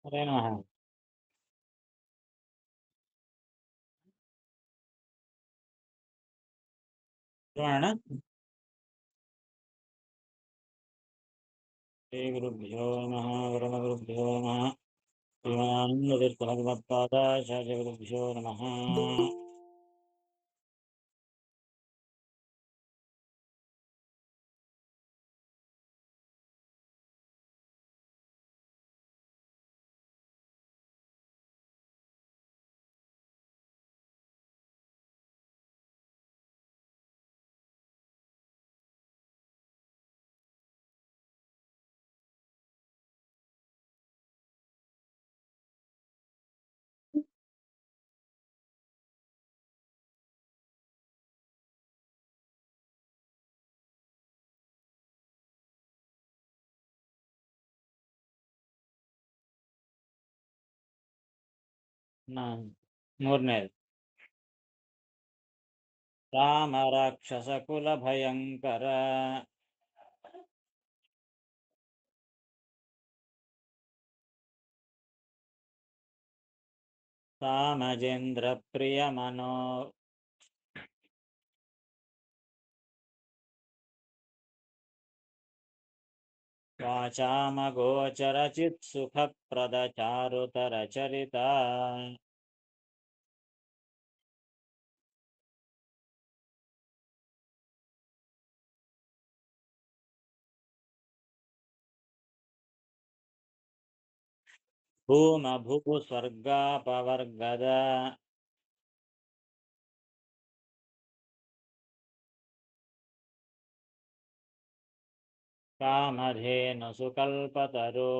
ಹರೇ ನಮಃ. ಮಾಡೋಣ. ಶ್ರೀ ಗುರುಭ್ಯೋ ನಮಃ. ಗುರುಭ್ಯೋ ನಮಃ. ಶ್ರೀಮದಾನಂದತೀರ್ಥ ಭಗವತ್ಪಾದಾಚಾರ್ಯ ಗುರುಭ್ಯೋ ನಮಃ. ಮೂರನೇದು ರಾಮ ರಾಕ್ಷಸ ಕುಲ ಭಯಂಕರ. ಸಾಮಜೇಂದ್ರ ಪ್ರಿಯ ಮನೋ ವಾಚಾಮಗೋಚರ ಚಿತ್ ಸುಖ ಪ್ರದ ಚಾರುತರ ಚರಿತ. ಭೂಮ ಭೂ ಸ್ವರ್ಗಾಪವರ್ಗದ ಕಾಮಧೇನು ಸುಕಲ್ಪತರು.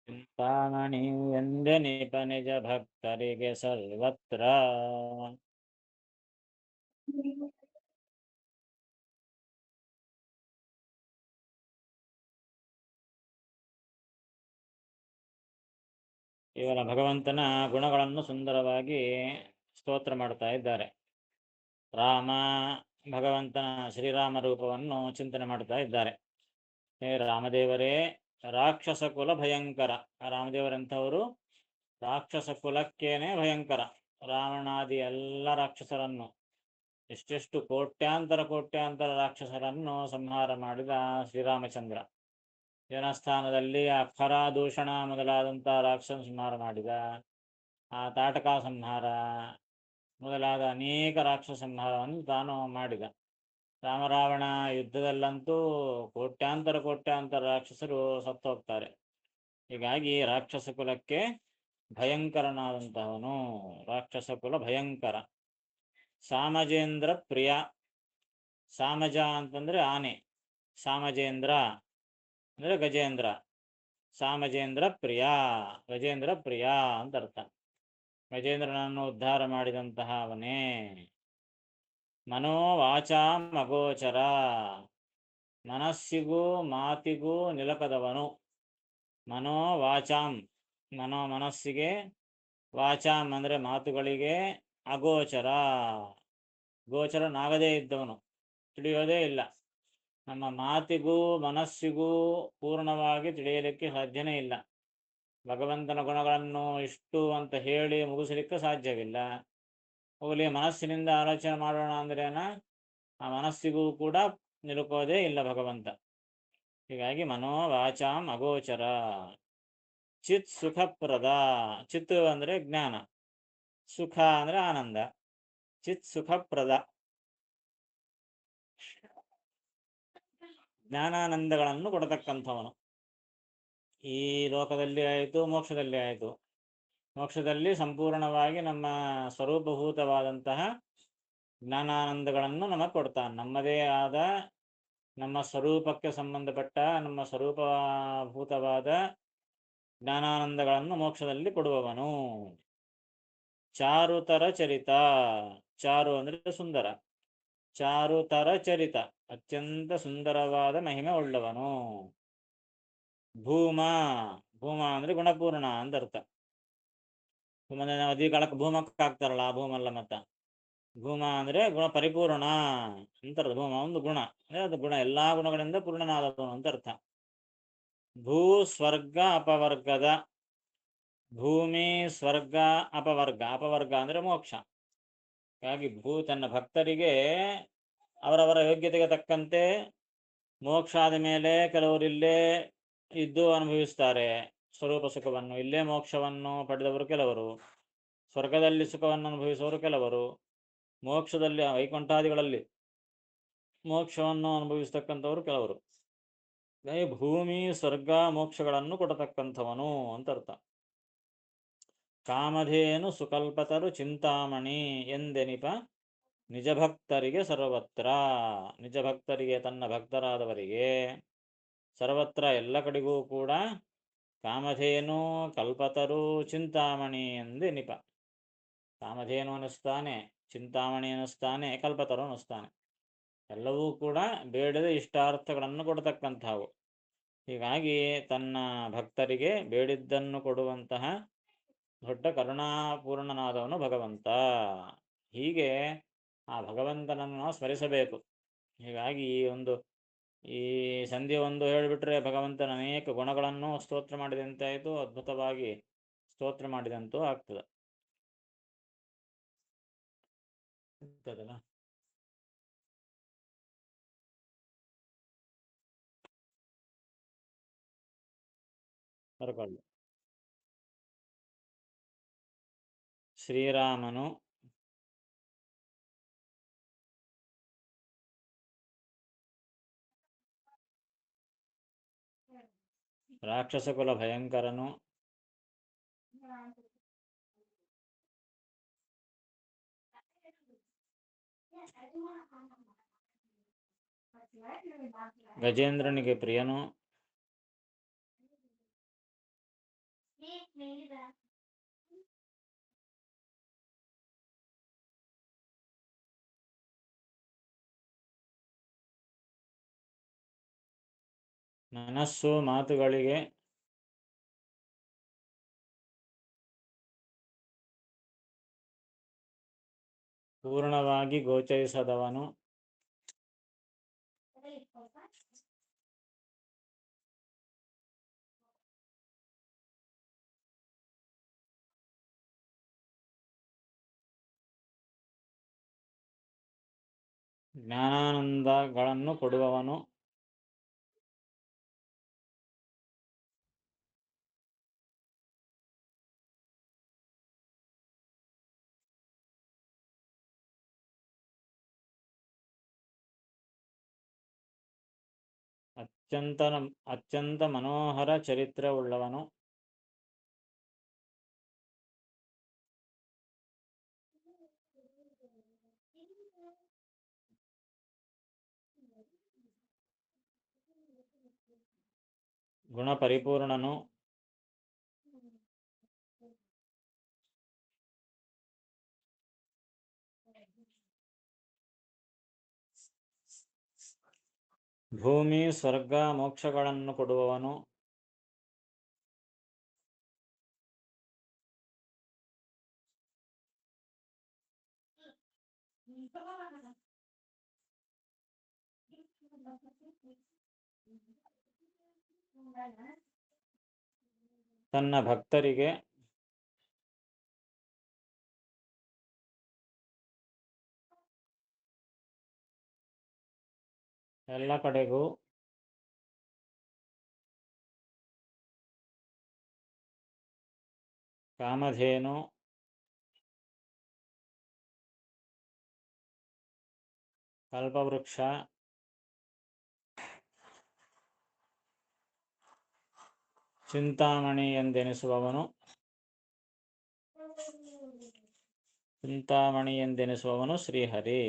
ಚಿಂತಾಮಣಿ ಎಂದೆನಿಪ ನಿಜ ಭಕ್ತರಿಗೆ ಸರ್ವತ್ರ. ಇವರ ಭಗವಂತನ ಗುಣಗಳನ್ನು ಸುಂದರವಾಗಿ ಸ್ತೋತ್ರ ಮಾಡ್ತಾ ಇದ್ದಾರೆ. ರಾಮ ಭಗವಂತನ ಶ್ರೀರಾಮ ರೂಪವನ್ನು ಚಿಂತನೆ ಮಾಡ್ತಾ ಇದ್ದಾರೆ. ಹೇ ರಾಮದೇವರೇ, ರಾಕ್ಷಸ ಕುಲ ಭಯಂಕರ. ರಾಮದೇವರಂಥವರು ರಾಕ್ಷಸ ಕುಲಕ್ಕೇನೆ ಭಯಂಕರ. ರಾವಣಾದಿ ಎಲ್ಲ ರಾಕ್ಷಸರನ್ನು, ಎಷ್ಟೆಷ್ಟು ಕೋಟ್ಯಾಂತರ ರಾಕ್ಷಸರನ್ನು ಸಂಹಾರ ಮಾಡಿದ ಶ್ರೀರಾಮಚಂದ್ರ. ಜನಸ್ಥಾನದಲ್ಲಿ ಅಕ್ಷರ ದೂಷಣ ಮೊದಲಾದಂಥ ರಾಕ್ಷಸ ಸಂಹಾರ ಮಾಡಿದ. ಆ ತಾಟಕ ಸಂಹಾರ ಮೊದಲಾದ ಅನೇಕ ರಾಕ್ಷಸ ಸಂಹಾರವನ್ನು ತಾನು ಮಾಡಿದ. ರಾಮರಾವಣ ಯುದ್ಧದಲ್ಲಂತೂ ಕೋಟ್ಯಾಂತರ ರಾಕ್ಷಸರು ಸತ್ತು ಹೋಗ್ತಾರೆ. ಹೀಗಾಗಿ ರಾಕ್ಷಸ ಕುಲಕ್ಕೆ ಭಯಂಕರನಾದಂತಹವನು. ರಾಕ್ಷಸ ಕುಲ ಭಯಂಕರ. ಸಾಮಜೇಂದ್ರ ಪ್ರಿಯ. ಸಾಮಜ ಅಂತಂದ್ರೆ ಆನೆ, ಸಾಮಜೇಂದ್ರ ಅಂದ್ರೆ ಗಜೇಂದ್ರ. ಸಾಮಜೇಂದ್ರ ಪ್ರಿಯ, ಗಜೇಂದ್ರ ಪ್ರಿಯ ಅಂತ ಅರ್ಥ. ಗಜೇಂದ್ರನನ್ನು ಉದ್ಧಾರ ಮಾಡಿದಂತಹ ಅವನೇ. ಮನೋವಾಚಾಂ ಅಗೋಚರ. ಮನಸ್ಸಿಗೂ ಮಾತಿಗೂ ನಿಲಕದವನು. ಮನೋವಾಚಾಂ, ಮನಸ್ಸಿಗೆ, ವಾಚಾಂ ಅಂದರೆ ಮಾತುಗಳಿಗೆ, ಅಗೋಚರ ಗೋಚರನಾಗದೇ ಇದ್ದವನು, ತಿಳಿಯೋದೇ ಇಲ್ಲ. ನಮ್ಮ ಮಾತಿಗೂ ಮನಸ್ಸಿಗೂ ಪೂರ್ಣವಾಗಿ ತಿಳಿಯಲಿಕ್ಕೆ ಸಾಧ್ಯನೇ ಇಲ್ಲ. ಭಗವಂತನ ಗುಣಗಳನ್ನು ಇಷ್ಟು ಅಂತ ಹೇಳಿ ಮುಗಿಸಲಿಕ್ಕೆ ಸಾಧ್ಯವಿಲ್ಲ. ಹೋಗಲಿ, ಮನಸ್ಸಿನಿಂದ ಆಲೋಚನೆ ಮಾಡೋಣ ಅಂದ್ರೇನ, ಆ ಮನಸ್ಸಿಗೂ ಕೂಡ ನಿಲುಕೋದೇ ಇಲ್ಲ ಭಗವಂತ. ಹೀಗಾಗಿ ಮನೋವಾಚಾಂ ಅಗೋಚರ. ಚಿತ್ ಸುಖಪ್ರದ. ಚಿತ್ ಅಂದ್ರೆ ಜ್ಞಾನ, ಸುಖ ಅಂದ್ರೆ ಆನಂದ. ಚಿತ್ ಸುಖಪ್ರದ, ಜ್ಞಾನಾನಂದಗಳನ್ನು ಕೊಡತಕ್ಕಂಥವನು. ಈ ಲೋಕದಲ್ಲಿ ಆಯಿತು, ಮೋಕ್ಷದಲ್ಲಿ ಆಯಿತು. ಮೋಕ್ಷದಲ್ಲಿ ಸಂಪೂರ್ಣವಾಗಿ ನಮ್ಮ ಸ್ವರೂಪಭೂತವಾದಂತಹ ಜ್ಞಾನಾನಂದಗಳನ್ನು ನಮಗೆ ಕೊಡ್ತಾನೆ. ನಮ್ಮದೇ ಆದ ನಮ್ಮ ಸ್ವರೂಪಕ್ಕೆ ಸಂಬಂಧಪಟ್ಟ ನಮ್ಮ ಸ್ವರೂಪಭೂತವಾದ ಜ್ಞಾನಾನಂದಗಳನ್ನು ಮೋಕ್ಷದಲ್ಲಿ ಕೊಡುವವನು. ಚಾರುತರ ಚರಿತ. ಚಾರು ಅಂದ್ರೆ ಸುಂದರ. ಚಾರುತರ ಚರಿತ, ಅತ್ಯಂತ ಸುಂದರವಾದ ಮಹಿಮೆ ಉಳ್ಳವನು. ಭೂಮ. ಭೂಮ ಅಂದ್ರೆ ಗುಣಪೂರ್ಣ ಅಂತ ಅರ್ಥ. ನದಿ ಕಾಲಕ್ಕೆ ಭೂಮಕ್ಕೆ ಹಾಕ್ತಾರಲ್ಲ, ಆ ಭೂಮಲ್ಲ ಮತ್ತ. ಭೂಮ ಅಂದರೆ ಗುಣ ಪರಿಪೂರ್ಣ ಅಂತರ್ಥ. ಭೂಮ ಒಂದು ಗುಣ ಅಂದರೆ ಅದು ಗುಣ ಎಲ್ಲ ಗುಣಗಳಿಂದ ಪೂರ್ಣನಾದವನು ಅಂತ ಅರ್ಥ. ಭೂ ಸ್ವರ್ಗ ಅಪವರ್ಗದ, ಭೂಮಿ ಸ್ವರ್ಗ ಅಪವರ್ಗ, ಅಪವರ್ಗ ಅಂದರೆ ಮೋಕ್ಷ. ಹಾಗಾಗಿ ತನ್ನ ಭಕ್ತರಿಗೆ ಅವರವರ ಯೋಗ್ಯತೆಗೆ ತಕ್ಕಂತೆ ಮೋಕ್ಷ ಆದ ಮೇಲೆ ಕೆಲವರು ಇಲ್ಲೇ ಇದ್ದು ಅನುಭವಿಸ್ತಾರೆ ಸ್ವರೂಪ ಸುಖವನ್ನು, ಇಲ್ಲೇ ಮೋಕ್ಷವನ್ನು ಪಡೆದವರು ಕೆಲವರು, ಸ್ವರ್ಗದಲ್ಲಿ ಸುಖವನ್ನು ಅನುಭವಿಸುವವರು ಕೆಲವರು, ಮೋಕ್ಷದಲ್ಲಿ ವೈಕುಂಠಾದಿಗಳಲ್ಲಿ ಮೋಕ್ಷವನ್ನು ಅನುಭವಿಸ್ತಕ್ಕಂಥವರು ಕೆಲವರು. ಭೂಮಿ ಸ್ವರ್ಗ ಮೋಕ್ಷಗಳನ್ನು ಕೊಡತಕ್ಕಂಥವನು ಅಂತ ಅರ್ಥ. ಕಾಮಧೇನು ಸುಕಲ್ಪತರು ಚಿಂತಾಮಣಿ ಎಂದೆನಿಪ ನಿಜ ಭಕ್ತರಿಗೆ ಸರ್ವತ್ರ. ನಿಜ ಭಕ್ತರಿಗೆ, ತನ್ನ ಭಕ್ತರಾದವರಿಗೆ ಸರ್ವತ್ರ ಎಲ್ಲ ಕಡೆಗೂ ಕೂಡ ಕಾಮಧೇನು ಕಲ್ಪತರು ಚಿಂತಾಮಣಿ ಎಂದೆನಿಪ. ಕಾಮಧೇನು ಅನ್ನಿಸ್ತಾನೆ, ಚಿಂತಾಮಣಿ ಅನ್ನಿಸ್ತಾನೆ, ಕಲ್ಪತರು ಅನ್ನಿಸ್ತಾನೆ. ಎಲ್ಲವೂ ಕೂಡ ಬೇಡದ ಇಷ್ಟಾರ್ಥಗಳನ್ನು ಕೊಡತಕ್ಕಂಥವು. ಹೀಗಾಗಿ ತನ್ನ ಭಕ್ತರಿಗೆ ಬೇಡಿದ್ದನ್ನು ಕೊಡುವಂತಹ ದೊಡ್ಡ ಕರುಣಾಪೂರ್ಣನಾದವನು ಭಗವಂತ. ಹೀಗೆ ಆ ಭಗವಂತನನ್ನು ನಾವು ಸ್ಮರಿಸಬೇಕು. ಹೀಗಾಗಿ ಈ ಸಂಧಿ ಒಂದು ಹೇಳಿಬಿಟ್ರೆ ಭಗವಂತನ ಅನೇಕ ಗುಣಗಳನ್ನು ಸ್ತೋತ್ರ ಮಾಡಿದಂತಾಯಿತು, ಅದ್ಭುತವಾಗಿ ಸ್ತೋತ್ರ ಮಾಡಿದಂತೂ ಆಗ್ತದೆ. ಬರ್ಕೊಳ್ಳಿ. ಶ್ರೀರಾಮನು ರಾಕ್ಷಸಕುಲ ಭಯಂಕರನು, ಗಜೇಂದ್ರನಿಗೆ ಪ್ರಿಯನು, ಮನಸ್ಸು ಮಾತುಗಳಿಗೆ ಪೂರ್ಣವಾಗಿ ಗೋಚರಿಸದವನು, ಜ್ಞಾನಾನಂದಗಳನ್ನು ಕೊಡುವವನು, ಅತ್ಯಂತ ಮನೋಹರ ಚರಿತ್ರೆಯುಳ್ಳವನು, ಗುಣಪರಿಪೂರ್ಣನು, ಭೂಮಿ ಸ್ವರ್ಗ ಮೋಕ್ಷಗಳನ್ನು ಕೊಡುವವನು, ತನ್ನ ಭಕ್ತರಿಗೆ ಎಲ್ಲ ಕಡೆಗೂ ಕಾಮಧೇನು ಕಲ್ಪವೃಕ್ಷ ಚಿಂತಾಮಣಿ ಎಂದೆನಿಸುವವನು, ಶ್ರೀಹರಿ.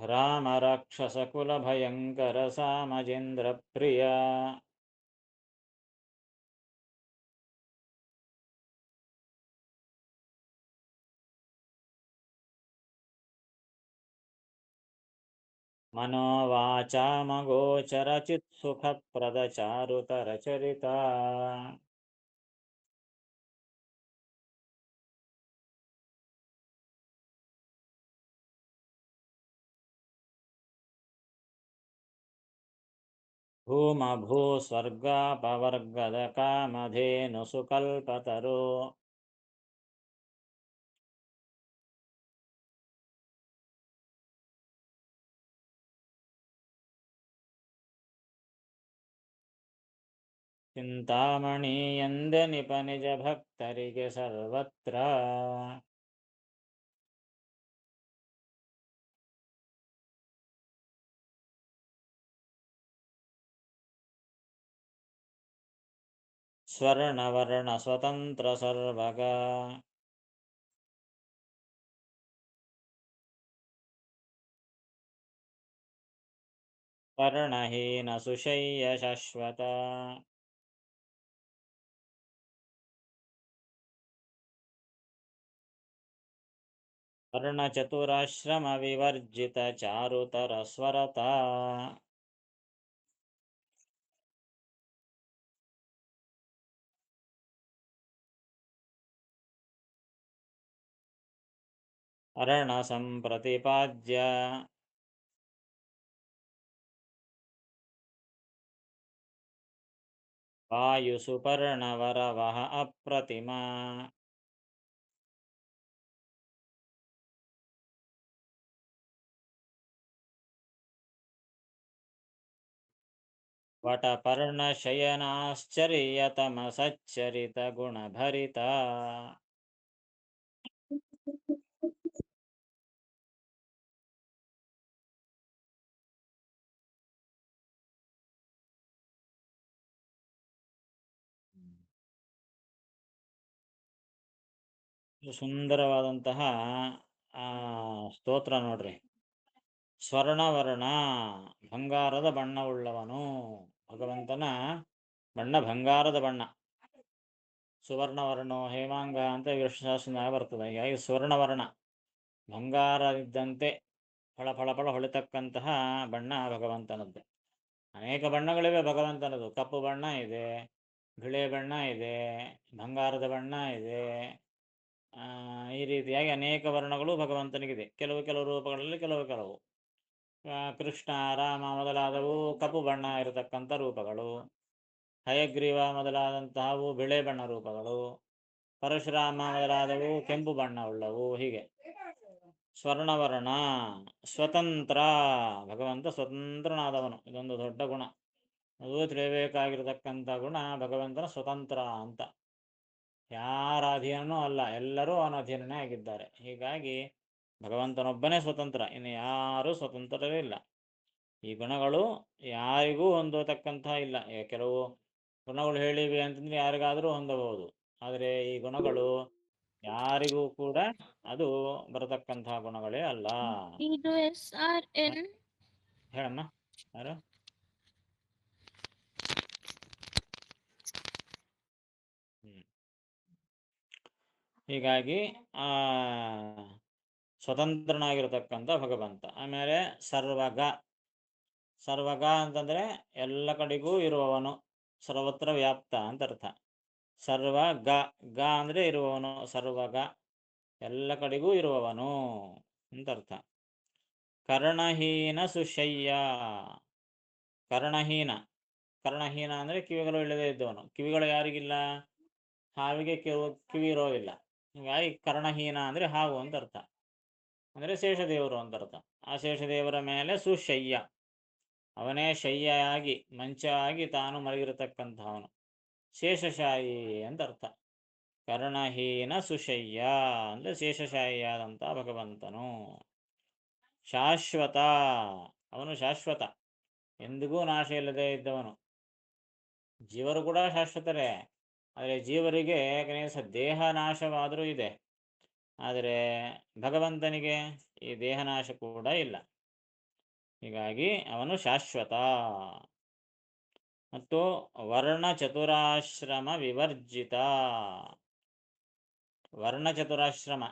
ರಾಮ ರಾಕ್ಷಸಕುಲ ಭಯಂಕರ ಸಾಮಜೇಂದ್ರ ಪ್ರಿಯ. मनोवाचामगोचर चित्सुखप्रद चारुतरचरिता भूमभूस्वर्गापवर्गदकामधेनुसुकल्पतरो ಚಿಂತಾಮಣಿಯಂದೆ ನಿಪನಿಜ ಭಕ್ತರಿಗೆ ಸರ್ವತ್ರ ಸ್ವರ್ಣವರ್ಣ ಸ್ವತಂತ್ರ ಸರ್ವಗ ವರ್ಣಹೀನ ಸುಶಯ್ಯ ಶಾಶ್ವತ ವರ್ಣಚತುರಾಶ್ರಮ ವಿವರ್ಜಿತ ಚಾರುತರ ಸ್ವರತ ಅರಣ ಸಂಪ್ರತಿಪಾದ್ಯ ವಾಯುಸುಪರ್ಣವರವಹ ಅಪ್ರತಿಮಾ ವಟಪರ್ಣಶಯನಾಶ್ಚರ್ಯತಮಸಚ್ಚರಿತ ಗುಣಭರಿತ ಸುಂದರವಾದಂತಹ ಸ್ತೋತ್ರ ನೋಡ್ರಿ. ಸ್ವರ್ಣವರ್ಣ ಬಂಗಾರದ ಬಣ್ಣವುಳ್ಳವನು. ಭಗವಂತನ ಬಣ್ಣ ಬಂಗಾರದ ಬಣ್ಣ. ಸುವರ್ಣವರ್ಣೋ ಹೇಮಾಂಗ ಅಂತ ವಿಷ್ಣುಶಾಸ್ತ್ರನಾಗ ಬರ್ತದೆ. ಹೀಗಾಗಿ ಸ್ವರ್ಣವರ್ಣ ಬಂಗಾರ ಇದ್ದಂತೆ ಫಳ ಫಳ ಫಳ ಹೊಳಿತಕ್ಕಂತಹ ಬಣ್ಣ ಭಗವಂತನದ್ದು. ಅನೇಕ ಬಣ್ಣಗಳಿವೆ ಭಗವಂತನದು. ಕಪ್ಪು ಬಣ್ಣ ಇದೆ, ಬಿಳೆ ಬಣ್ಣ ಇದೆ, ಬಂಗಾರದ ಬಣ್ಣ ಇದೆ. ಈ ರೀತಿಯಾಗಿ ಅನೇಕ ವರ್ಣಗಳು ಭಗವಂತನಿಗಿದೆ. ಕೆಲವು ರೂಪಗಳಲ್ಲಿ ಕೆಲವು ಕೃಷ್ಣ, ರಾಮ ಮೊದಲಾದವು ಕಪ್ಪು ಬಣ್ಣ ಇರತಕ್ಕಂಥ ರೂಪಗಳು. ಹಯಗ್ರೀವ ಮೊದಲಾದಂತಹವು ಬಿಳೆ ಬಣ್ಣ ರೂಪಗಳು. ಪರಶುರಾಮ ಮೊದಲಾದವು ಕೆಂಪು ಬಣ್ಣ ಉಳ್ಳವು. ಹೀಗೆ ಸ್ವರ್ಣವರ್ಣ ಸ್ವತಂತ್ರ, ಭಗವಂತ ಸ್ವತಂತ್ರನಾದವನು. ಇದೊಂದು ದೊಡ್ಡ ಗುಣ. ಅದು ತಿಳಿಯಬೇಕಾಗಿರತಕ್ಕಂಥ ಗುಣ ಭಗವಂತನ ಸ್ವತಂತ್ರ ಅಂತ. ಯಾರ ಅಧೀನನೂ ಅಲ್ಲ, ಎಲ್ಲರೂ ಅವನ ಅಧೀನನೇ ಆಗಿದ್ದಾರೆ. ಹೀಗಾಗಿ ಭಗವಂತನೊಬ್ಬನೇ ಸ್ವತಂತ್ರ, ಇನ್ನು ಯಾರೂ ಸ್ವತಂತ್ರರಿಲ್ಲ. ಈ ಗುಣಗಳು ಯಾರಿಗೂ ಹೊಂದತಕ್ಕಂತಹ ಇಲ್ಲ. ಕೆಲವು ಗುಣಗಳು ಹೇಳಿವೆ ಅಂತಂದ್ರೆ ಯಾರಿಗಾದರೂ ಹೊಂದಬಹುದು, ಆದರೆ ಈ ಗುಣಗಳು ಯಾರಿಗೂ ಕೂಡ ಅದು ಬರತಕ್ಕಂತಹ ಗುಣಗಳೇ ಅಲ್ಲ. ಹೇಳಮ್ಮ ಯಾರು? ಹೀಗಾಗಿ ಸ್ವತಂತ್ರನಾಗಿರತಕ್ಕಂಥ ಭಗವಂತ. ಆಮೇಲೆ ಸರ್ವಗ. ಸರ್ವಗ ಅಂತಂದ್ರೆ ಎಲ್ಲ ಕಡೆಗೂ ಇರುವವನು, ಸರ್ವತ್ರ ವ್ಯಾಪ್ತ ಅಂತ ಅರ್ಥ. ಸರ್ವ ಗ ಅಂದ್ರೆ ಇರುವವನು, ಸರ್ವಗ ಎಲ್ಲ ಕಡೆಗೂ ಇರುವವನು ಅಂತ ಅರ್ಥ. ಕರ್ಣಹೀನ ಸುಶಯ್ಯ. ಕರ್ಣಹೀನ, ಕರ್ಣಹೀನ ಅಂದ್ರೆ ಕಿವಿಗಳು ಇಲ್ಲದೆ ಇದ್ದವನು. ಕಿವಿಗಳು ಯಾರಿಗಿಲ್ಲ? ಹಾವಿಗೆ ಕಿವಿ ಇರೋದಿಲ್ಲ. ಹೀಗಾಗಿ ಕರ್ಣಹೀನ ಅಂದ್ರೆ ಹಾವು ಅಂತ ಅರ್ಥ. ಅಂದ್ರೆ ಶೇಷದೇವರು ಅಂತ ಅರ್ಥ. ಆ ಶೇಷದೇವರ ಮೇಲೆ ಸುಶಯ್ಯ, ಅವನೇ ಶಯ್ಯಾಗಿ ಮಂಚ ಆಗಿ ತಾನು ಮಲಗಿರತಕ್ಕಂಥವನು, ಶೇಷಶಾಯಿ ಅಂತ ಅರ್ಥ. ಕರ್ಣಹೀನ ಸುಶಯ್ಯ ಅಂದ್ರೆ ಶೇಷಶಾಹಿಯಾದಂಥ ಭಗವಂತನು. ಶಾಶ್ವತ, ಅವನು ಶಾಶ್ವತ, ಎಂದಿಗೂ ನಾಶ ಇಲ್ಲದೆ ಇದ್ದವನು. ಜೀವರು ಕೂಡ ಶಾಶ್ವತರೇ, ಆದರೆ ಜೀವರಿಗೆ ಕನಿಷ್ಠ ದೇಹ ನಾಶವಾದರೂ ಇದೆ, ಆದರೆ ಭಗವಂತನಿಗೆ ಈ ದೇಹನಾಶ ಕೂಡ ಇಲ್ಲ. ಹೀಗಾಗಿ ಅವನು ಶಾಶ್ವತ. ಮತ್ತು ವರ್ಣಚತುರಾಶ್ರಮ ವಿವರ್ಜಿತ. ವರ್ಣಚತುರಾಶ್ರಮ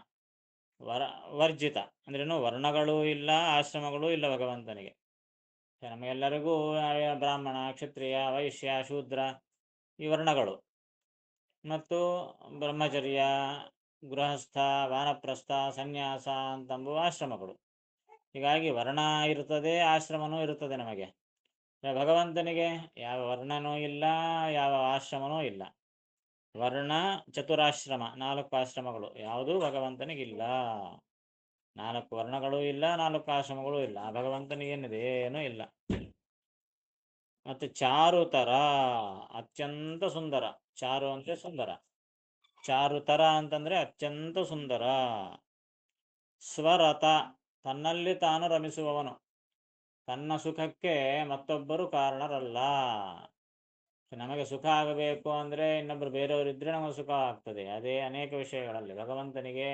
ವರ್ಜಿತ ಅಂದ್ರೇನು? ವರ್ಣಗಳೂ ಇಲ್ಲ, ಆಶ್ರಮಗಳೂ ಇಲ್ಲ ಭಗವಂತನಿಗೆ. ನಮಗೆಲ್ಲರಿಗೂ ಬ್ರಾಹ್ಮಣ, ಕ್ಷತ್ರಿಯ, ವೈಶ್ಯ, ಶೂದ್ರ ಈ ವರ್ಣಗಳು, ಮತ್ತು ಬ್ರಹ್ಮಚರ್ಯ, ಗೃಹಸ್ಥ, ವಾನಪ್ರಸ್ಥ, ಸನ್ಯಾಸ ಅಂತಂಬುವ ಆಶ್ರಮಗಳು. ಹೀಗಾಗಿ ವರ್ಣ ಇರ್ತದೆ, ಆಶ್ರಮನೂ ಇರ್ತದೆ ನಮಗೆ. ಭಗವಂತನಿಗೆ ಯಾವ ವರ್ಣನೂ ಇಲ್ಲ, ಯಾವ ಆಶ್ರಮನೂ ಇಲ್ಲ. ವರ್ಣ ಚತುರಾಶ್ರಮ, 4 ಆಶ್ರಮಗಳು ಯಾವುದೂ ಭಗವಂತನಿಗಿಲ್ಲ. 4 ವರ್ಣಗಳೂ ಇಲ್ಲ, 4 ಆಶ್ರಮಗಳೂ ಇಲ್ಲ. ಆ ಭಗವಂತನಿಗೇನಿದೆ? ಏನೂ ಇಲ್ಲ. ಮತ್ತು ಚಾರುತರ, ಅತ್ಯಂತ ಸುಂದರ. ಚಾರು ಅಂದರೆ ಸುಂದರ, ಚಾರುತರ ಅಂತಂದ್ರೆ ಅತ್ಯಂತ ಸುಂದರ. ಸ್ವರತ, ತನ್ನಲ್ಲಿ ತಾನು ರಮಿಸುವವನು. ತನ್ನ ಸುಖಕ್ಕೆ ಮತ್ತೊಬ್ಬರು ಕಾರಣರಲ್ಲ. ನಮಗೆ ಸುಖ ಆಗಬೇಕು ಅಂದರೆ ಇನ್ನೊಬ್ಬರು ಬೇರೆಯವರಿದ್ದರೆ ನಮಗೆ ಸುಖ ಆಗ್ತದೆ. ಅದೇ ಅನೇಕ ವಿಷಯಗಳಲ್ಲಿ. ಭಗವಂತನಿಗೆ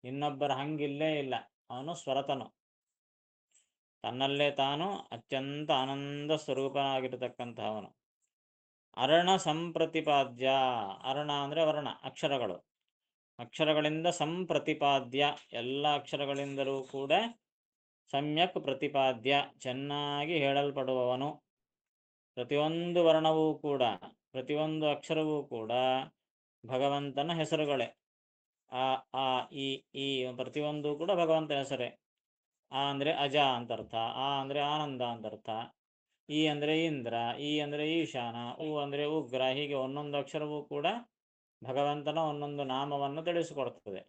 ಇನ್ನೊಬ್ಬರ ಹಂಗಿಲ್ಲೇ ಇಲ್ಲ. ಅವನು ಸ್ವರತನು, ತನ್ನಲ್ಲೇ ತಾನು ಅತ್ಯಂತ ಆನಂದ ಸ್ವರೂಪನಾಗಿರತಕ್ಕಂತಹವನು. ಅರ್ಣ ಸಂಪ್ರತಿಪಾದ್ಯ, ಅರ್ಣ ಅಂದರೆ ವರ್ಣ, ಅಕ್ಷರಗಳು. ಅಕ್ಷರಗಳಿಂದ ಸಂಪ್ರತಿಪಾದ್ಯ, ಎಲ್ಲ ಅಕ್ಷರಗಳಿಂದಲೂ ಕೂಡ ಸಮ್ಯಕ್ ಪ್ರತಿಪಾದ್ಯ, ಚೆನ್ನಾಗಿ ಹೇಳಲ್ಪಡುವವನು. ಪ್ರತಿಯೊಂದು ವರ್ಣವೂ ಕೂಡ, ಪ್ರತಿಯೊಂದು ಅಕ್ಷರವೂ ಕೂಡ ಭಗವಂತನ ಹೆಸರುಗಳೇ. ಆ ಆ ಈ ಪ್ರತಿಯೊಂದು ಕೂಡ ಭಗವಂತನ ಹೆಸರೇ. ಆ ಅಂದರೆ ಅಜ ಅಂತರ್ಥ, ಆ ಅಂದರೆ ಆನಂದ ಅಂತರ್ಥ, ಈ ಅಂದರೆ ಇಂದ್ರ, ಈ ಅಂದರೆ ಈಶಾನ, ಉ ಅಂದರೆ ಉಗ್ರ. ಹೀಗೆ ಒಂದೊಂದು ಅಕ್ಷರವೂ ಕೂಡ ಭಗವಂತನ ಒಂದೊಂದು ನಾಮವನ್ನು ತಿಳಿಸಿಕೊಡ್ತದೆ.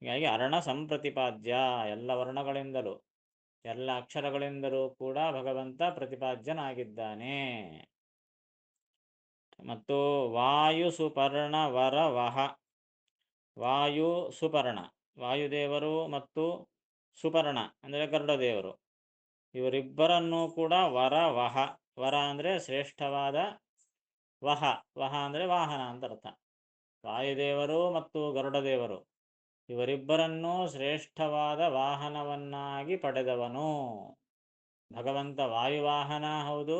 ಹೀಗಾಗಿ ಅರ್ಣ ಸಂಪ್ರತಿಪಾದ್ಯ, ಎಲ್ಲ ವರ್ಣಗಳಿಂದಲೂ ಎಲ್ಲ ಅಕ್ಷರಗಳಿಂದಲೂ ಕೂಡ ಭಗವಂತ ಪ್ರತಿಪಾದ್ಯನಾಗಿದ್ದಾನೆ. ಮತ್ತು ವಾಯು ಸುಪರ್ಣ ವರ ವಹ, ವಾಯು ಸುಪರ್ಣ, ವಾಯುದೇವರು ಮತ್ತು ಸುಪರ್ಣ ಅಂದರೆ ಗರುಡದೇವರು, ಇವರಿಬ್ಬರನ್ನೂ ಕೂಡ ವರ ವಹ, ವರ ಅಂದರೆ ಶ್ರೇಷ್ಠವಾದ, ವಹ, ವಹ ಅಂದರೆ ವಾಹನ ಅಂತ ಅರ್ಥ. ವಾಯುದೇವರು ಮತ್ತು ಗರುಡದೇವರು ಇವರಿಬ್ಬರನ್ನೂ ಶ್ರೇಷ್ಠವಾದ ವಾಹನವನ್ನಾಗಿ ಪಡೆದವನು ಭಗವಂತ. ವಾಯುವಾಹನ ಹೌದು,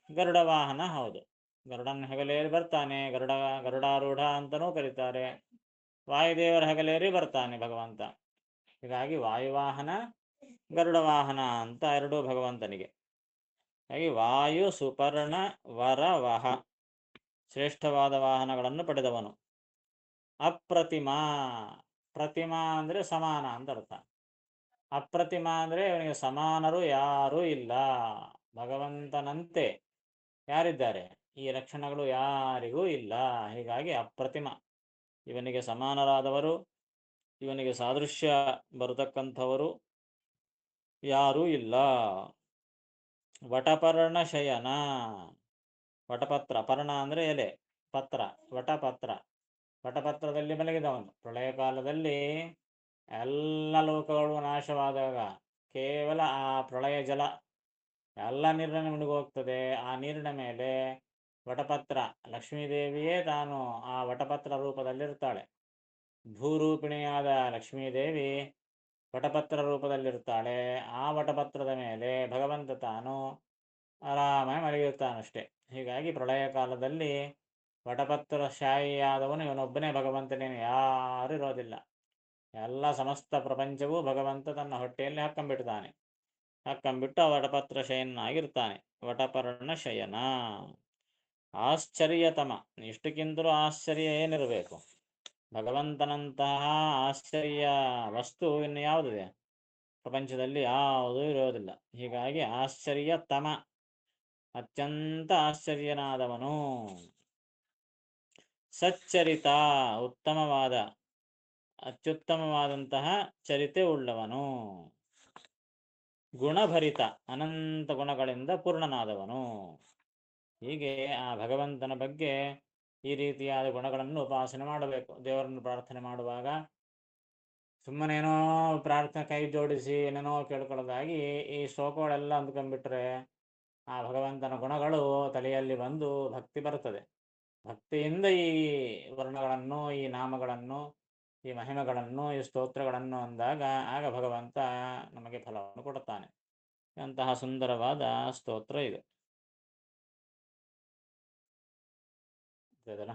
ಗರುಡ ವಾಹನ ಹೌದು. ಗರುಡನ ಹೆಗಲೇರಿ ಬರ್ತಾನೆ, ಗರುಡಾರೂಢ ಅಂತಲೂ ಕರೀತಾರೆ. ವಾಯುದೇವರ ಹೆಗಲೇರಿ ಬರ್ತಾನೆ ಭಗವಂತ. ಹೀಗಾಗಿ ವಾಯುವಾಹನ, ಗರುಡ ವಾಹನ ಅಂತ ಎರಡೂ ಭಗವಂತನಿಗೆ. ಹಾಗೆ ವಾಯು ಸುಪರ್ಣ ವರ ವಹ, ಶ್ರೇಷ್ಠವಾದ ವಾಹನಗಳನ್ನು ಪಡೆದವನು. ಅಪ್ರತಿಮಾ, ಪ್ರತಿಮಾ ಅಂದರೆ ಸಮಾನ ಅಂತ ಅರ್ಥ. ಅಪ್ರತಿಮಾ ಅಂದರೆ ಇವನಿಗೆ ಸಮಾನರು ಯಾರೂ ಇಲ್ಲ. ಭಗವಂತನಂತೆ ಯಾರಿದ್ದಾರೆ? ಈ ಲಕ್ಷಣಗಳು ಯಾರಿಗೂ ಇಲ್ಲ. ಹೀಗಾಗಿ ಅಪ್ರತಿಮ, ಇವನಿಗೆ ಸಮಾನರಾದವರು, ಇವನಿಗೆ ಸಾದೃಶ್ಯ ಬರತಕ್ಕಂಥವರು ಯಾರೂ ಇಲ್ಲ. ವಟಪರ್ಣ ಶಯನ, ವಟಪತ್ರ, ಪರ್ಣ ಅಂದರೆ ಎಲೆ, ಪತ್ರ, ವಟಪತ್ರ, ವಟಪತ್ರದಲ್ಲಿ ಮಲಗಿದವನು. ಪ್ರಳಯ ಕಾಲದಲ್ಲಿ ಎಲ್ಲ ಲೋಕಗಳು ನಾಶವಾದಾಗ ಕೇವಲ ಆ ಪ್ರಳಯ ಜಲ ಎಲ್ಲ ನೀರಿನ ಮುಳುಗೋಗ್ತದೆ. ಆ ನೀರಿನ ಮೇಲೆ ವಟಪತ್ರ, ಲಕ್ಷ್ಮೀದೇವಿಯೇ ತಾನು ಆ ವಟಪತ್ರ ರೂಪದಲ್ಲಿರ್ತಾಳೆ. ಭೂರೂಪಿಣಿಯಾದ ಲಕ್ಷ್ಮೀದೇವಿ ವಟಪತ್ರ ರೂಪದಲ್ಲಿರ್ತಾಳೆ. ಆ ವಟಪತ್ರದ ಮೇಲೆ ಭಗವಂತ ತಾನು ಆರಾಮಾಗಿ ಮಲಗಿರ್ತಾನಷ್ಟೆ. ಹೀಗಾಗಿ ಪ್ರಳಯ ಕಾಲದಲ್ಲಿ ವಟಪತ್ರ ಶಾಯಿಯಾದವನು ಇವನೊಬ್ಬನೇ ಭಗವಂತನೇನು, ಯಾರೂ ಇರೋದಿಲ್ಲ. ಎಲ್ಲ ಸಮಸ್ತ ಪ್ರಪಂಚವೂ ಭಗವಂತ ತನ್ನ ಹೊಟ್ಟೆಯಲ್ಲಿ ಹಾಕ್ಕೊಂಡ್ಬಿಡ್ತಾನೆ. ಹಾಕ್ಕೊಂಡ್ಬಿಟ್ಟು ಆ ವಟಪತ್ರ ಶಯನಾಗಿರ್ತಾನೆ. ವಟಪರ್ಣ ಶಯನ. ಆಶ್ಚರ್ಯತಮ, ಇಷ್ಟಕ್ಕಿಂತಲೂ ಆಶ್ಚರ್ಯ ಏನಿರಬೇಕು? ಭಗವಂತನಂತಹ ಆಶ್ಚರ್ಯ ವಸ್ತು ಇನ್ನು ಯಾವುದಿದೆ? ಪ್ರಪಂಚದಲ್ಲಿ ಯಾವುದೂ ಇರೋದಿಲ್ಲ. ಹೀಗಾಗಿ ಆಶ್ಚರ್ಯತಮ, ಅತ್ಯಂತ ಆಶ್ಚರ್ಯನಾದವನು. ಸಚ್ಚರಿತ, ಉತ್ತಮವಾದ, ಅತ್ಯುತ್ತಮವಾದಂತಹ ಚರಿತೆ ಉಳ್ಳವನು. ಗುಣಭರಿತ, ಅನಂತ ಗುಣಗಳಿಂದ ಪೂರ್ಣನಾದವನು. ಹೀಗೆ ಆ ಭಗವಂತನ ಬಗ್ಗೆ ಈ ರೀತಿಯಾದ ಗುಣಗಳನ್ನು ಉಪಾಸನೆ ಮಾಡಬೇಕು. ದೇವರನ್ನು ಪ್ರಾರ್ಥನೆ ಮಾಡುವಾಗ ಸುಮ್ಮನೇನೋ ಪ್ರಾರ್ಥನೆ ಕೈ ಜೋಡಿಸಿ ಏನೇನೋ ಕೇಳ್ಕೊಳ್ಳೋದಾಗಿ ಈ ಶ್ಲೋಕಗಳೆಲ್ಲ ಅಂದ್ಕೊಂಡ್ಬಿಟ್ರೆ ಆ ಭಗವಂತನ ಗುಣಗಳು ತಲೆಯಲ್ಲಿ ಬಂದು ಭಕ್ತಿ ಬರ್ತದೆ. ಭಕ್ತಿಯಿಂದ ಈ ವರ್ಣಗಳನ್ನು, ಈ ನಾಮಗಳನ್ನು, ಈ ಮಹಿಮೆಗಳನ್ನು, ಈ ಸ್ತೋತ್ರಗಳನ್ನು ಅಂದಾಗ ಆಗ ಭಗವಂತ ನಮಗೆ ಫಲವನ್ನು ಕೊಡುತ್ತಾನೆ. ಅಂತಹ ಸುಂದರವಾದ ಸ್ತೋತ್ರ ಇದು. ಇದೆಯಲ್ಲ?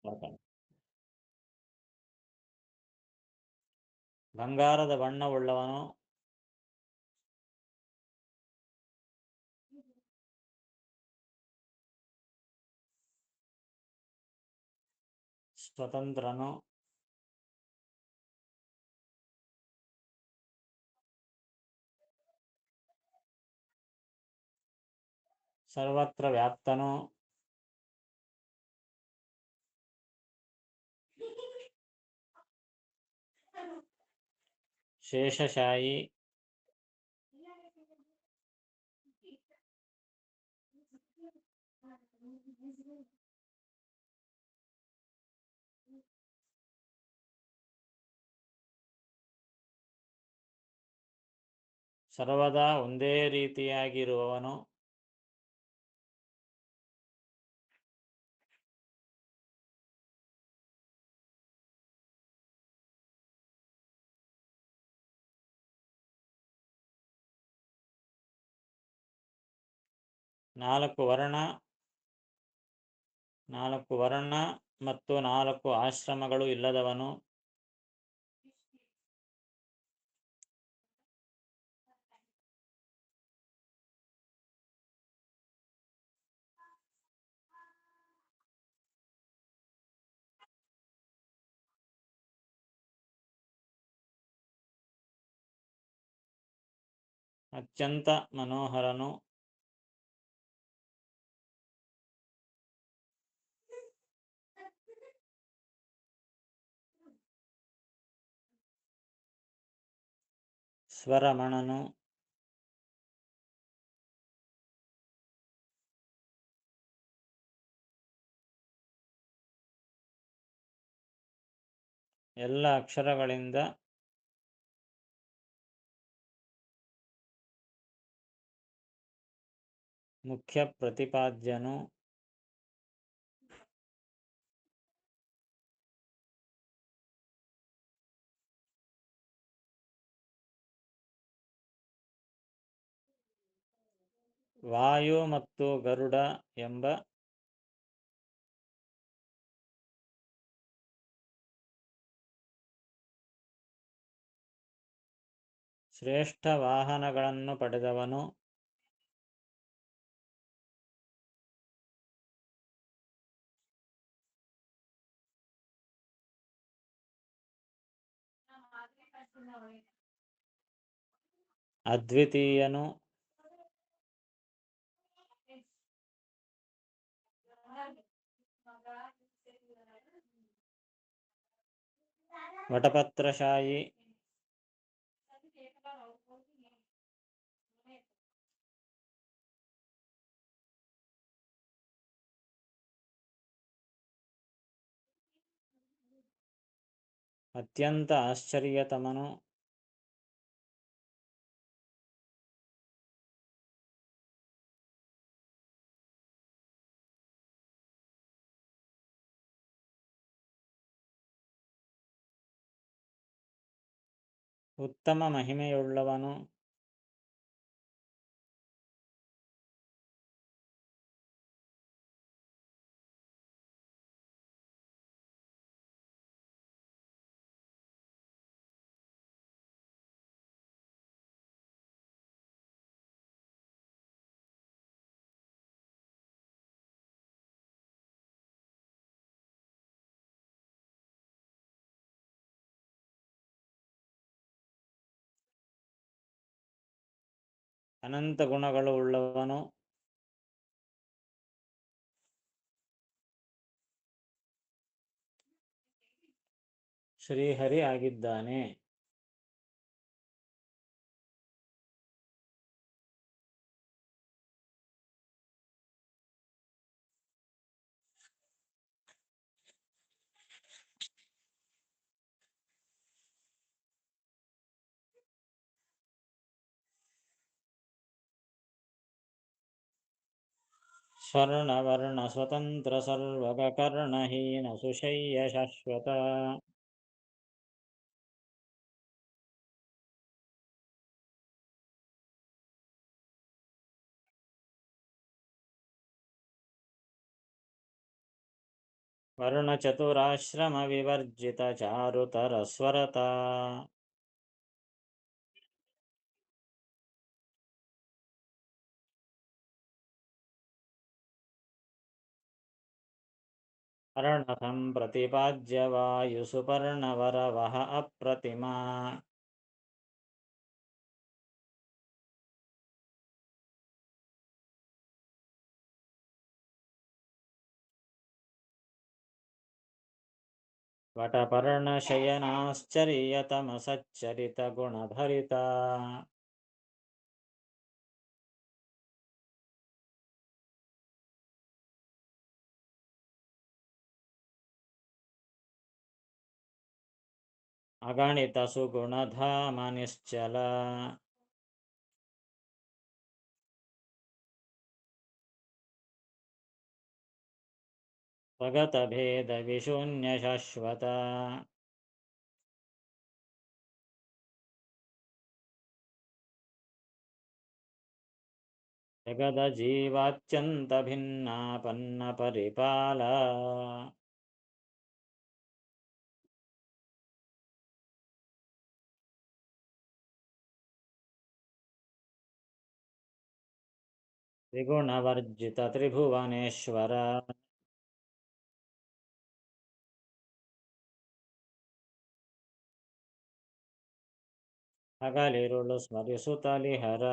ಓಕೆ. ಬಂಗಾರದ ಬಣ್ಣವುಳ್ಳವನು, ಸ್ವತಂತ್ರನು, ಸರ್ವತ್ರ ವ್ಯಾಪ್ತನು, ಶೇಷಶಾಯಿ, ಸರ್ವದಾ ಒಂದೇ ರೀತಿಯಾಗಿರುವವನು, ನಾಲ್ಕು ವರ್ಣ ಮತ್ತು 4 ಆಶ್ರಮಗಳು ಇಲ್ಲದವನು, ಅತ್ಯಂತ ಮನೋಹರನು, ಸ್ವರಮಣನು, ಎಲ್ಲ ಅಕ್ಷರಗಳಿಂದ ಮುಖ್ಯ ಪ್ರತಿಪಾದ್ಯನು, ವಾಯು ಮತ್ತು ಗರುಡ ಎಂಬ ಶ್ರೇಷ್ಠ ವಾಹನಗಳನ್ನು ಪಡೆದವನು, ಅದ್ವಿತೀಯನು, ವಟಪತ್ರಶಾಯಿ, ಅತ್ಯಂತ ಆಶ್ಚರ್ಯತಮನು, ಉತ್ತಮ ಮಹಿಮೆಯುಳ್ಳವನು, ಅನಂತ ಗುಣಗಳು ಉಳ್ಳವನು, ಶ್ರೀಹರಿ ಆಗಿದ್ದಾನೆ. ಸ್ವರ್ಣವರ್ಣ ಸ್ವತಂತ್ರ ಸರ್ವಗಕರ್ಣಹೀನ ಸುಶಯ್ಯ ಶಾಶ್ವತ, ವರ್ಣಚತುರಾಶ್ರಮ ವಿವರ್ಜಿತ ಚಾರುತರ ಸ್ವರತ, अर्णथं प्रतिपाद्य वायुसुपर्णवरवः अप्रतिमा वटपर्णशयनाश्चर्यतमसच्चरितगुणभरिता अगणितसुगुणधाम निश्चल स्वगतभेदविशून्यशाश्वत जगदजीवात्यन्तभिन्नापन्नपरिपाल त्रिगुणवर्जितत्रिभुवनेश्वर हगलिरुळु स्मरिसुतलिहर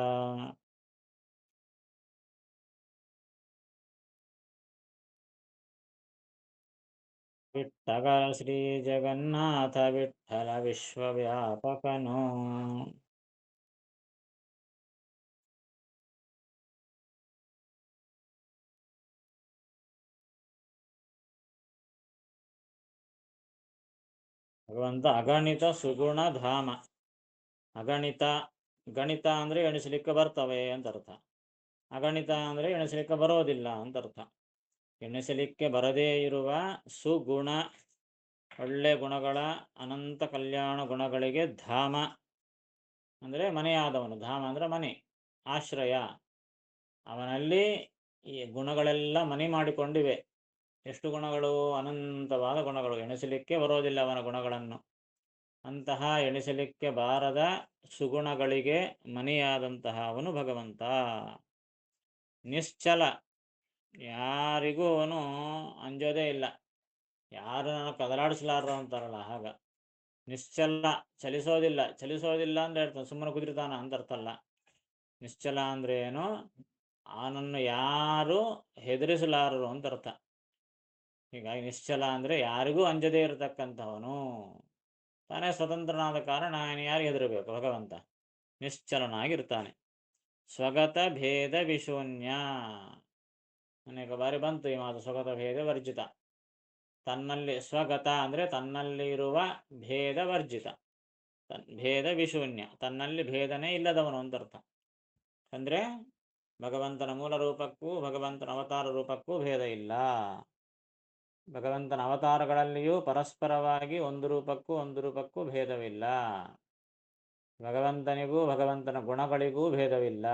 विट्टगर श्रीजगन्नाथ विठ्ठल विश्वव्यापकनो ಭಗವಂತ ಅಗಣಿತ ಸುಗುಣಧಾಮ. ಅಗಣಿತ, ಗಣಿತ ಅಂದರೆ ಎಣಿಸಲಿಕ್ಕೆ ಬರ್ತವೆ ಅಂತ ಅರ್ಥ. ಅಗಣಿತ ಅಂದರೆ ಎಣಿಸಲಿಕ್ಕೆ ಬರೋದಿಲ್ಲ ಅಂತ ಅರ್ಥ. ಎಣಿಸಲಿಕ್ಕೆ ಬರದೇ ಇರುವ ಸುಗುಣ, ಒಳ್ಳೆ ಗುಣಗಳ ಅನಂತ ಕಲ್ಯಾಣ ಗುಣಗಳಿಗೆ ಧಾಮ ಅಂದರೆ ಮನೆಯಾದವನು. ಧಾಮ ಅಂದರೆ ಮನೆ, ಆಶ್ರಯ. ಅವನಲ್ಲಿ ಈ ಗುಣಗಳೆಲ್ಲ ಮನೆ ಮಾಡಿಕೊಂಡಿವೆ. ಎಷ್ಟು ಗುಣಗಳು? ಅನಂತವಾದ ಗುಣಗಳು, ಎಣಿಸಲಿಕ್ಕೆ ಬರೋದಿಲ್ಲ ಅವನ ಗುಣಗಳನ್ನು. ಅಂತಹ ಎಣಿಸಲಿಕ್ಕೆ ಬಾರದ ಸುಗುಣಗಳಿಗೆ ಮನೆಯಾದಂತಹ ಅವನು ಭಗವಂತ. ನಿಶ್ಚಲ, ಯಾರಿಗೂ ಅವನು ಅಂಜೋದೇ ಇಲ್ಲ. ಯಾರು ನಾನು ಕದಲಾಡಿಸಲಾರ ಅಂತಾರಲ್ಲ ಹಾಗ. ನಿಶ್ಚಲ, ಚಲಿಸೋದಿಲ್ಲ. ಚಲಿಸೋದಿಲ್ಲ ಅಂದ್ರೆ ಹೇಳ್ತಾನೆ ಸುಮ್ಮನೆ ಕುದುರಿತಾನ ಅಂತ ಅರ್ಥ ಅಲ್ಲ. ನಿಶ್ಚಲ ಅಂದ್ರೆ ಏನು? ಅವನನ್ನು ಯಾರು ಹೆದರಿಸಲಾರರು ಅಂತ ಅರ್ಥ. ಹೀಗಾಗಿ ನಿಶ್ಚಲ ಅಂದ್ರೆ ಯಾರಿಗೂ ಅಂಜದೇ ಇರತಕ್ಕಂಥವನು. ತಾನೇ ಸ್ವತಂತ್ರನಾದ ಕಾರಣ ಯಾರಿಗೆ ಹೆದರಬೇಕು? ಭಗವಂತ ನಿಶ್ಚಲನಾಗಿರ್ತಾನೆ. ಸ್ವಗತ ಭೇದ ವಿಶೂನ್ಯ, ಅನೇಕ ಬಾರಿ ಬಂತು ಈ ಮಾತು. ಸ್ವಗತ ಭೇದ ವರ್ಜಿತ, ತನ್ನಲ್ಲಿ ಸ್ವಗತ ಅಂದರೆ ತನ್ನಲ್ಲಿ ಇರುವ ಭೇದ ವರ್ಜಿತ, ಭೇದ ವಿಶೂನ್ಯ, ತನ್ನಲ್ಲಿ ಭೇದನೇ ಇಲ್ಲದವನು ಅಂತ ಅರ್ಥ. ಅಂದರೆ ಭಗವಂತನ ಮೂಲ ರೂಪಕ್ಕೂ ಭಗವಂತನ ಅವತಾರ ರೂಪಕ್ಕೂ ಭೇದ ಇಲ್ಲ. ಭಗವಂತನ ಅವತಾರಗಳಲ್ಲಿಯೂ ಪರಸ್ಪರವಾಗಿ ಒಂದು ರೂಪಕ್ಕೂ ಭೇದವಿಲ್ಲ. ಭಗವಂತನಿಗೂ ಭಗವಂತನ ಗುಣಗಳಿಗೂ ಭೇದವಿಲ್ಲ.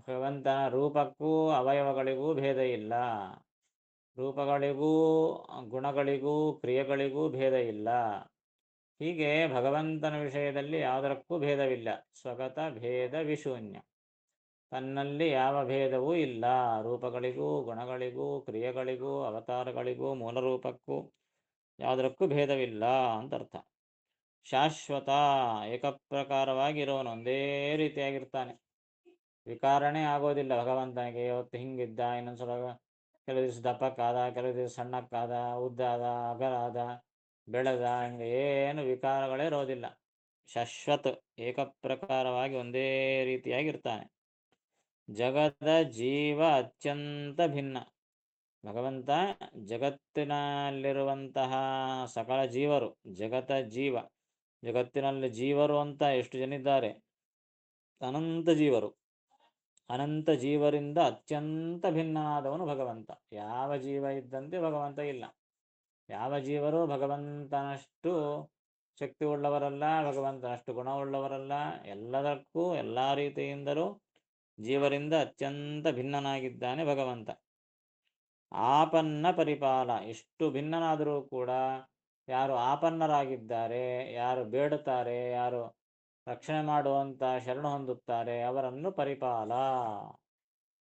ಭಗವಂತನ ರೂಪಕ್ಕೂ ಅವಯವಗಳಿಗೂ ಭೇದ ಇಲ್ಲ. ರೂಪಗಳಿಗೂ ಗುಣಗಳಿಗೂ ಕ್ರಿಯೆಗಳಿಗೂ ಭೇದ ಇಲ್ಲ. ಹೀಗೆ ಭಗವಂತನ ವಿಷಯದಲ್ಲಿ ಯಾವುದಕ್ಕೂ ಭೇದವಿಲ್ಲ. ಸ್ವಗತ ಭೇದ ವಿಶೂನ್ಯ, ತನ್ನಲ್ಲಿ ಯಾವ ಭೇದವೂ ಇಲ್ಲ. ರೂಪಗಳಿಗೂ ಗುಣಗಳಿಗೂ ಕ್ರಿಯೆಗಳಿಗೂ ಅವತಾರಗಳಿಗೂ ಮೂಲರೂಪಕ್ಕೂ ಯಾವುದಕ್ಕೂ ಭೇದವಿಲ್ಲ ಅಂತ ಅರ್ಥ. ಶಾಶ್ವತ, ಏಕಪ್ರಕಾರವಾಗಿರೋನು, ಒಂದೇ ರೀತಿಯಾಗಿರ್ತಾನೆ. ವಿಕಾರನೇ ಆಗೋದಿಲ್ಲ ಭಗವಂತನಿಗೆ. ಇವತ್ತು ಹಿಂಗಿದ್ದ, ಇನ್ನೊಂದ್ಸಲ ಕೆಲವು ದಿವಸ ದಪ್ಪಕ್ಕಾದ, ಕೆಲವು ದಿವಸ ಸಣ್ಣಕ್ಕಾದ, ಉದ್ದಾದ, ಅಗಲಾದ, ಬೆಳೆದ, ಹಿಂಗೆ ಏನು ವಿಕಾರಗಳೇ ಇರೋದಿಲ್ಲ. ಶಾಶ್ವತ, ಏಕಪ್ರಕಾರವಾಗಿ ಒಂದೇ ರೀತಿಯಾಗಿರ್ತಾನೆ. ಜಗದ ಜೀವ ಅತ್ಯಂತ ಭಿನ್ನ. ಭಗವಂತ ಜಗತ್ತಿನಲ್ಲಿರುವಂತಹ ಸಕಲ ಜೀವರು, ಜಗತ ಜೀವ, ಜಗತ್ತಿನಲ್ಲಿ ಜೀವರು ಅಂತ ಎಷ್ಟು ಜನ ಇದ್ದಾರೆ? ಅನಂತ ಜೀವರು. ಅನಂತ ಜೀವರಿಂದ ಅತ್ಯಂತ ಭಿನ್ನನಾದವನು ಭಗವಂತ. ಯಾವ ಜೀವ ಇದ್ದಂತೆ ಭಗವಂತ ಇಲ್ಲ. ಯಾವ ಜೀವರು ಭಗವಂತನಷ್ಟು ಶಕ್ತಿ ಉಳ್ಳವರಲ್ಲ, ಭಗವಂತನಷ್ಟು ಗುಣವುಳ್ಳವರಲ್ಲ. ಎಲ್ಲದಕ್ಕೂ ಎಲ್ಲ ರೀತಿಯಿಂದಲೂ ಜೀವರಿಂದ ಅತ್ಯಂತ ಭಿನ್ನನಾಗಿದ್ದಾನೆ ಭಗವಂತ. ಆಪನ್ನ ಪರಿಪಾಲ, ಇಷ್ಟು ಭಿನ್ನನಾದರೂ ಕೂಡ ಯಾರು ಆಪನ್ನರಾಗಿದ್ದಾರೆ, ಯಾರು ಬೇಡುತ್ತಾರೆ, ಯಾರು ರಕ್ಷಣೆ ಮಾಡುವಂತ ಶರಣ ಹೊಂದುತ್ತಾರೆ, ಅವರನ್ನು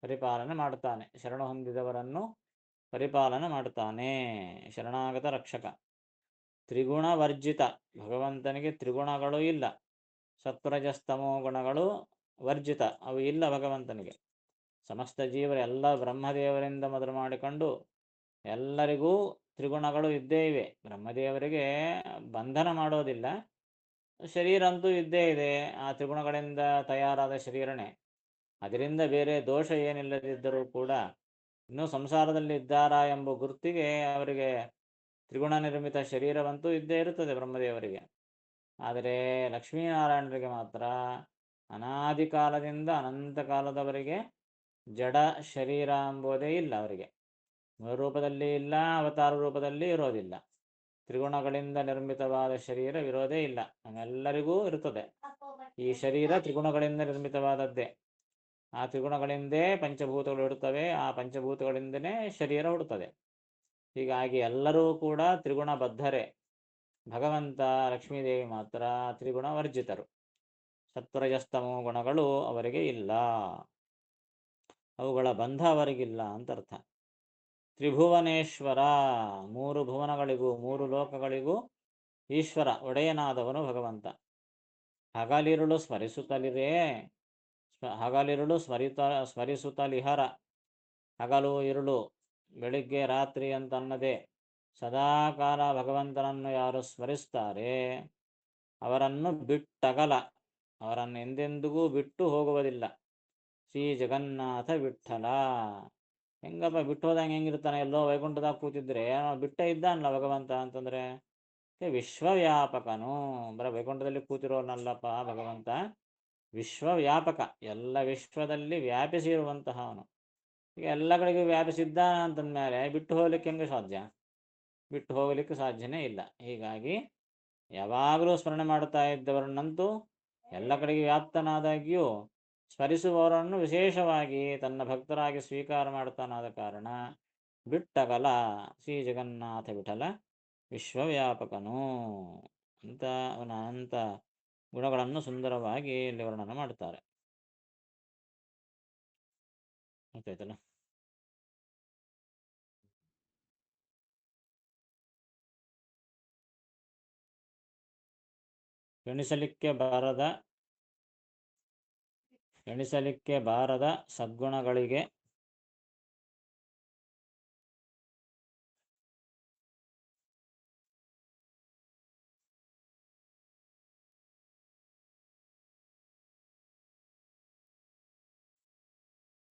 ಪರಿಪಾಲನೆ ಮಾಡುತ್ತಾನೆ. ಶರಣ ಹೊಂದಿದವರನ್ನು ಪರಿಪಾಲನೆ ಮಾಡ್ತಾನೆ. ಶರಣಾಗತ ರಕ್ಷಕ. ತ್ರಿಗುಣ ವರ್ಜಿತ, ಭಗವಂತನಿಗೆ ತ್ರಿಗುಣಗಳು ಇಲ್ಲ. ಸತ್ವರಜಸ್ತಮೋ ಗುಣಗಳು ವರ್ಜಿತ, ಅವು ಇಲ್ಲ ಭಗವಂತನಿಗೆ. ಸಮಸ್ತ ಜೀವರು ಎಲ್ಲ ಬ್ರಹ್ಮದೇವರಿಂದ ಮೊದಲು ಮಾಡಿಕೊಂಡು ಎಲ್ಲರಿಗೂ ತ್ರಿಗುಣಗಳು ಇದ್ದೇ ಇವೆ. ಬ್ರಹ್ಮದೇವರಿಗೆ ಬಂಧನ ಮಾಡೋದಿಲ್ಲ, ಶರೀರ ಅಂತೂ ಇದ್ದೇ ಇದೆ. ಆ ತ್ರಿಗುಣಗಳಿಂದ ತಯಾರಾದ ಶರೀರನೇ. ಅದರಿಂದ ಬೇರೆ ದೋಷ ಏನಿಲ್ಲದಿದ್ದರೂ ಕೂಡ ಇನ್ನೂ ಸಂಸಾರದಲ್ಲಿ ಇದ್ದಾರಾ ಎಂಬ ಗುರುತಿಗೆ ಅವರಿಗೆ ತ್ರಿಗುಣ ನಿರ್ಮಿತ ಶರೀರವಂತೂ ಇದ್ದೇ ಇರುತ್ತದೆ ಬ್ರಹ್ಮದೇವರಿಗೆ. ಆದರೆ ಲಕ್ಷ್ಮೀನಾರಾಯಣರಿಗೆ ಮಾತ್ರ ಅನಾದಿ ಕಾಲದಿಂದ ಅನಂತ ಕಾಲದವರೆಗೆ ಜಡ ಶರೀರ ಎಂಬುದೇ ಇಲ್ಲ. ಅವರಿಗೆ ರೂಪದಲ್ಲಿ ಇಲ್ಲ, ಅವತಾರ ರೂಪದಲ್ಲಿ ಇರೋದಿಲ್ಲ. ತ್ರಿಗುಣಗಳಿಂದ ನಿರ್ಮಿತವಾದ ಶರೀರ ಇರೋದೇ ಇಲ್ಲ. ನಮ್ಮೆಲ್ಲರಿಗೂ ಇರುತ್ತದೆ. ಈ ಶರೀರ ತ್ರಿಗುಣಗಳಿಂದ ನಿರ್ಮಿತವಾದದ್ದೇ. ಆ ತ್ರಿಗುಣಗಳಿಂದೇ ಪಂಚಭೂತಗಳು ಇರುತ್ತವೆ, ಆ ಪಂಚಭೂತಗಳಿಂದನೇ ಶರೀರ ಹುಡುತ್ತದೆ. ಹೀಗಾಗಿ ಎಲ್ಲರೂ ಕೂಡ ತ್ರಿಗುಣ ಬದ್ಧರೇ. ಭಗವಂತ ಲಕ್ಷ್ಮೀದೇವಿ ಮಾತ್ರ ತ್ರಿಗುಣ ವರ್ಜಿತರು. ಸತ್ವರಜಸ್ತಮೋ ಗುಣಗಳು ಅವರಿಗೆ ಇಲ್ಲ, ಅವುಗಳ ಬಂಧ ಅವರಿಗಿಲ್ಲ ಅಂತ ಅರ್ಥ. ತ್ರಿಭುವನೇಶ್ವರ, ಮೂರು ಭುವನಗಳಿಗೂ ಮೂರು ಲೋಕಗಳಿಗೂ ಈಶ್ವರ, ಒಡೆಯನಾದವನು ಭಗವಂತ. ಹಗಲಿರುಳು ಸ್ಮರಿಸುತ್ತಲಿರೇ, ಹಗಲಿರುಳು ಸ್ಮರಿಸುತ್ತಲಿಹರ. ಹಗಲು ಇರುಳು, ಬೆಳಿಗ್ಗೆ ರಾತ್ರಿ ಅಂತನ್ನದೆ ಸದಾಕಾಲ ಭಗವಂತನನ್ನು ಯಾರು ಸ್ಮರಿಸ್ತಾರೆ ಅವರನ್ನು ಬಿಟ್ಟಗಲ, ಅವರನ್ನು ಎಂದೆಂದಿಗೂ ಬಿಟ್ಟು ಹೋಗುವುದಿಲ್ಲ. ಶ್ರೀ ಜಗನ್ನಾಥ ವಿಠಲ. ಹೆಂಗಪ್ಪ ಬಿಟ್ಟು ಹೋದಂಗೆ ಹೆಂಗಿರ್ತಾನೆ? ಎಲ್ಲೋ ವೈಕುಂಠದಾಗ ಕೂತಿದ್ರೆ ಬಿಟ್ಟೇ ಇದ್ದಾನಲ್ಲ ಭಗವಂತ ಅಂತಂದ್ರೆ, ವಿಶ್ವವ್ಯಾಪಕನು. ಬರ ವೈಕುಂಠದಲ್ಲಿ ಕೂತಿರೋನಲ್ಲಪ್ಪ ಭಗವಂತ, ವಿಶ್ವವ್ಯಾಪಕ, ಎಲ್ಲ ವಿಶ್ವದಲ್ಲಿ ವ್ಯಾಪಿಸಿ ಇರುವಂತಹ ಅವನು. ಈಗ ಎಲ್ಲ ಕಡೆಗೂ ವ್ಯಾಪಿಸಿದ್ದಾನ ಅಂತಂದ್ಮೇಲೆ ಬಿಟ್ಟು ಹೋಗ್ಲಿಕ್ಕೆ ಹೆಂಗೆ ಸಾಧ್ಯ? ಬಿಟ್ಟು ಹೋಗಲಿಕ್ಕೆ ಸಾಧ್ಯನೇ ಇಲ್ಲ. ಹೀಗಾಗಿ ಯಾವಾಗಲೂ ಸ್ಮರಣೆ ಮಾಡುತ್ತಾ ಇದ್ದವರನ್ನಂತೂ ಎಲ್ಲ ಕಡೆಗೆ ವ್ಯಾಪ್ತನಾದಾಗ್ಯೂ ಸ್ಮರಿಸುವವರನ್ನು ವಿಶೇಷವಾಗಿ ತನ್ನ ಭಕ್ತರಾಗಿ ಸ್ವೀಕಾರ ಮಾಡುತ್ತಾನಾದ ಕಾರಣ ಬಿಟ್ಟಗಲ ಶ್ರೀ ಜಗನ್ನಾಥ ವಿಠಲ ವಿಶ್ವವ್ಯಾಪಕನು ಅಂತ ಅವನ ಅನಂತ ಗುಣಗಳನ್ನು ಸುಂದರವಾಗಿ ಇಲ್ಲಿ ವರ್ಣನೆ ಮಾಡುತ್ತಾರೆ. ಗೊತ್ತಾಯ್ತಲ್ಲ? ಎಣಿಸಲಿಕ್ಕೆ ಬಾರದ ಸದ್ಗುಣಗಳಿಗೆ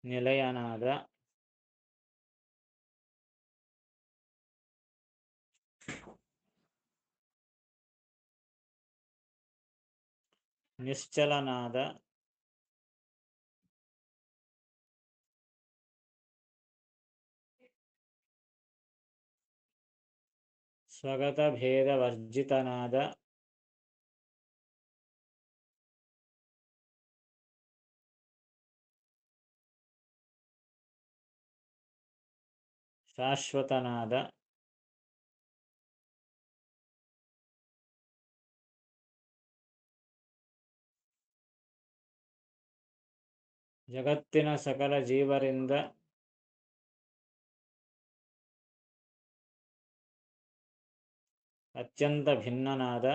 ನಿಲಯನಾದ ನಿಶ್ಚಲನಾದ ಸ್ವಗತ ಭೇದ ವರ್ಜಿತನಾದ ಶಾಶ್ವತನಾದ ಜಗತ್ತಿನ ಸಕಲ ಜೀವರಿಂದ ಅತ್ಯಂತ ಭಿನ್ನನಾದ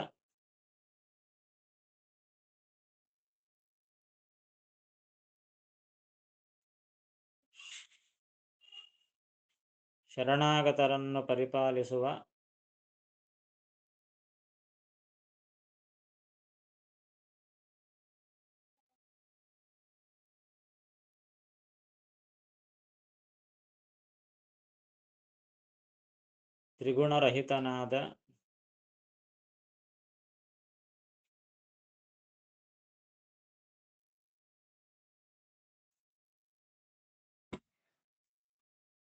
ಶರಣಾಗತರನ್ನು ಪರಿಪಾಲಿಸುವ ತ್ರಿಗುಣರಹಿತನಾದ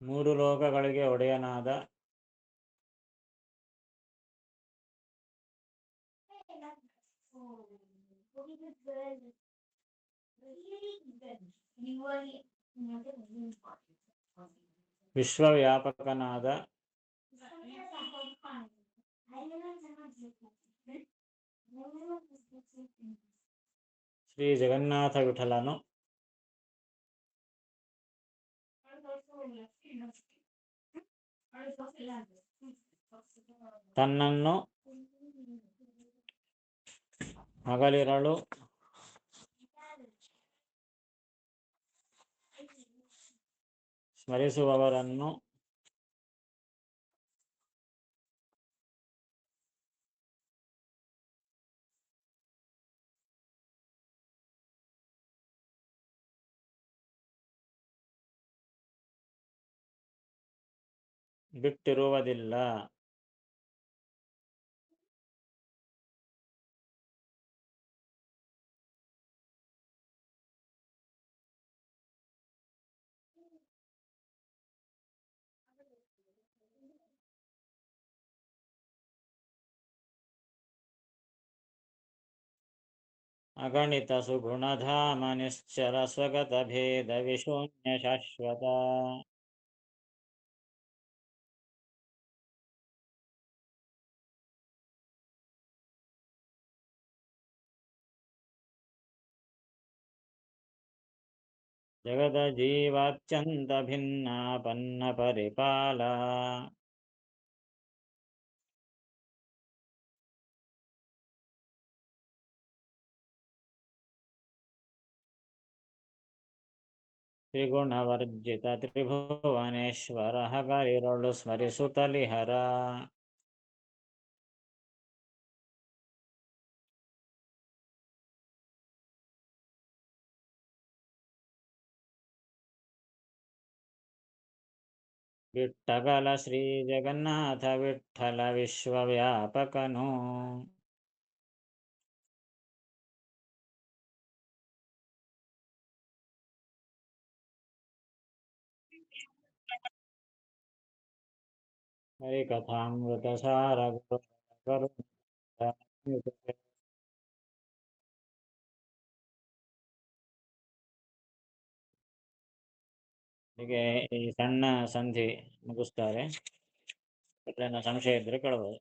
ಮೂರು ಲೋಕಗಳಿಗೆ ಒಡೆಯನಾದ ವಿಶ್ವವ್ಯಾಪಕನಾದ ಶ್ರೀ ಜಗನ್ನಾಥ ವಿಠಲನು ತನ್ನನ್ನು ಹಗಲಿರಳು ಸ್ಮರಿಸುವವರನ್ನು ಬಿಟ್ಟಿರುವುದಿಲ್ಲ. ಅಗಣಿತ ಸುಗುಣಧಾಮ ನಿಶ್ಚಲ ಸ್ವಗತ ಭೇದ ವಿಶೂನ್ಯ ಶಾಶ್ವತ. ಜಗದ ಜೀವಾತ್ಯಂತ ಭಿನ್ನಾಪನ್ನ ಪರಿಪಾಲ. ತ್ರಿಗುಣವರ್ಜಿತ ತ್ರಿಭುವನೇಶ್ವರ ಹಗಲಿರುಳು ಸ್ಮರಿಸುತ್ತಲಿಹರ. ಬಿಟ್ಟಗಲ ಶ್ರೀ ಜಗನ್ನಾಥ ವಿಠ್ಠಲ ವಿಶ್ವವ್ಯಾಪಕನು. ಹರಿಕಥಾಮೃತ ಸಾರ ಗುರು ಹೀಗೆ ಈ ಸಣ್ಣ ಸಂಧಿ ಮುಗಿಸ್ತಾರೆ. ಸಂಶಯ ಇದ್ರೆ ಕೇಳಬಹುದು.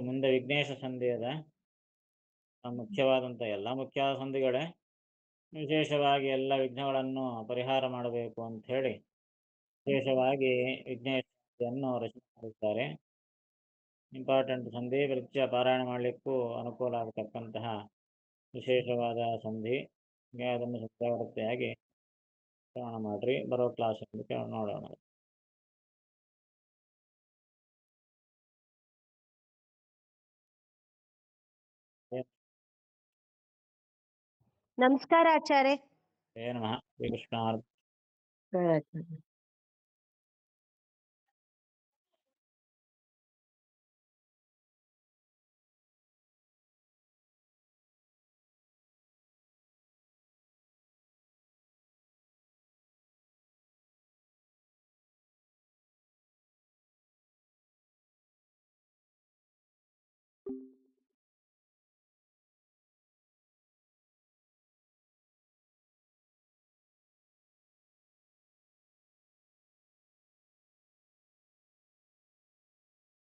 ಮುಂದೆ ವಿಘ್ನೇಶ ಸಂಧಿ ಅದ. ಮುಖ್ಯವಾದಂತ ಎಲ್ಲ ಮುಖ್ಯವಾದ ಸಂಧಿಗಳೇ, ವಿಶೇಷವಾಗಿ ಎಲ್ಲ ವಿಘ್ನಗಳನ್ನು ಪರಿಹಾರ ಮಾಡಬೇಕು ಅಂತ ಹೇಳಿ ವಿಶೇಷವಾಗಿ ವಿಘ್ನೇಶನ್ನು ರಚನೆ ಮಾಡುತ್ತಾರೆ. ಇಂಪಾರ್ಟೆಂಟ್ ಸಂಧಿ, ಪ್ರತ್ಯ ಪಾರಾಯಣ ಮಾಡಲಿಕ್ಕೂ ಅನುಕೂಲ ಆಗತಕ್ಕಂತಹ ವಿಶೇಷವಾದ ಸಂಧಿ. ಅದನ್ನು ಸತ್ಯಾವೃತ್ತಿಯಾಗಿ ಶ್ರವಣ ಮಾಡ್ರಿ. ಬರೋ ಕ್ಲಾಸ್ ನೋಡೋಣ. ನಮಸ್ಕಾರ ಆಚಾರ್ಯ. ನಮಃ ಶ್ರೀಕೃಷ್ಣ.